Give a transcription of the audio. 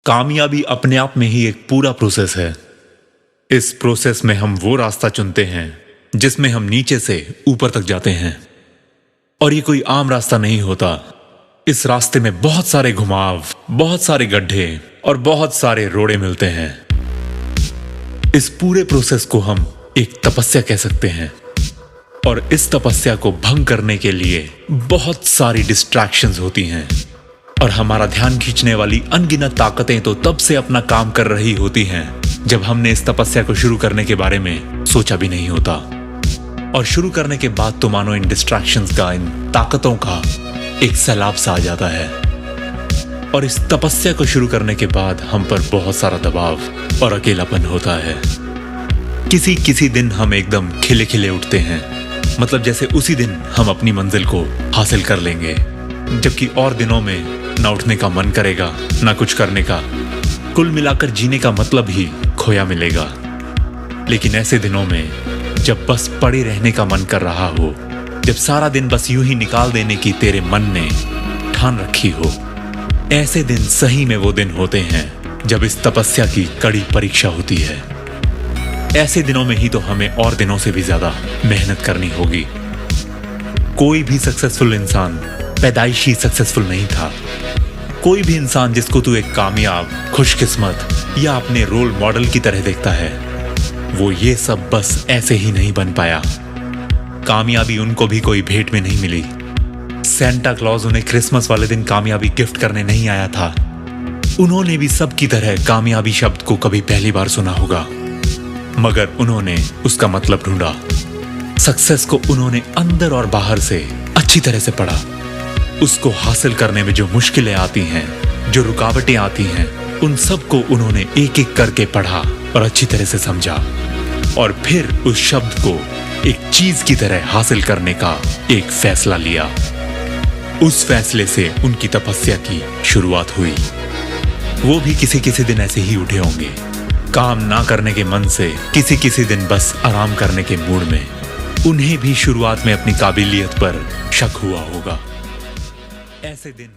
कामयाबी अपने आप में ही एक पूरा प्रोसेस है। इस प्रोसेस में हम वो रास्ता चुनते हैं जिसमें हम नीचे से ऊपर तक जाते हैं, और ये कोई आम रास्ता नहीं होता। इस रास्ते में बहुत सारे घुमाव, बहुत सारे गड्ढे और बहुत सारे रोड़े मिलते हैं। इस पूरे प्रोसेस को हम एक तपस्या कह सकते हैं, और इस तपस्या को भंग करने के लिए बहुत सारी डिस्ट्रैक्शंस होती हैं, और हमारा ध्यान खींचने वाली अनगिनत ताकतें तो तब से अपना काम कर रही होती हैं जब हमने इस तपस्या को शुरू करने के बारे में सोचा भी नहीं होता। और शुरू करने के बाद तो मानो इन डिस्ट्रैक्शंस का, इन ताकतों का एक सैलाब सा आ जाता है। और इस तपस्या को शुरू करने के बाद हम पर बहुत सारा दबाव और अकेलापन होता है। किसी दिन हम एकदम खिले खिले उठते हैं, मतलब जैसे उसी दिन हम अपनी मंजिल को हासिल कर लेंगे, जबकि और दिनों में ना उठने का मन करेगा, ना कुछ करने का। कुल मिलाकर जीने का मतलब ही खोया मिलेगा। लेकिन ऐसे दिनों में जब बस पड़े रहने का मन कर रहा हो, जब सारा दिन बस यूं ही निकाल देने की तेरे मन ने ठान रखी हो, ऐसे दिन सही में वो दिन होते हैं जब इस तपस्या की कड़ी परीक्षा होती है। ऐसे दिनों में ही तो हमें और दिनों से भी ज्यादा मेहनत करनी होगी। कोई भी सक्सेसफुल इंसान पैदाइशी सक्सेसफुल नहीं था। कोई भी इंसान जिसको तू एक कामयाब, खुशकिस्मत या अपने रोल मॉडल की तरह देखता है, वो ये सब बस ऐसे ही नहीं बन पाया। कामयाबी उनको भी कोई भेंट में नहीं मिली। सेंटा क्लॉज उन्हें क्रिसमस वाले दिन कामयाबी गिफ्ट करने नहीं आया था। उन्होंने भी सबकी तरह कामयाबी शब्द को कभी पहली बार सुना होगा, मगर उन्होंने उसका मतलब ढूंढा। सक्सेस को उन्होंने अंदर और बाहर से अच्छी तरह से पढ़ा। उसको हासिल करने में जो मुश्किलें आती हैं, जो रुकावटें आती हैं, उन सब को उन्होंने एक एक करके पढ़ा और अच्छी तरह से समझा, और फिर उस शब्द को एक चीज की तरह हासिल करने का एक फैसला लिया। उस फैसले से उनकी तपस्या की शुरुआत हुई। वो भी किसी दिन ऐसे ही उठे होंगे, काम ना करने के मन से, किसी दिन बस आराम करने के मूड में। उन्हें भी शुरुआत में अपनी काबिलियत पर शक हुआ होगा। ऐसे दिन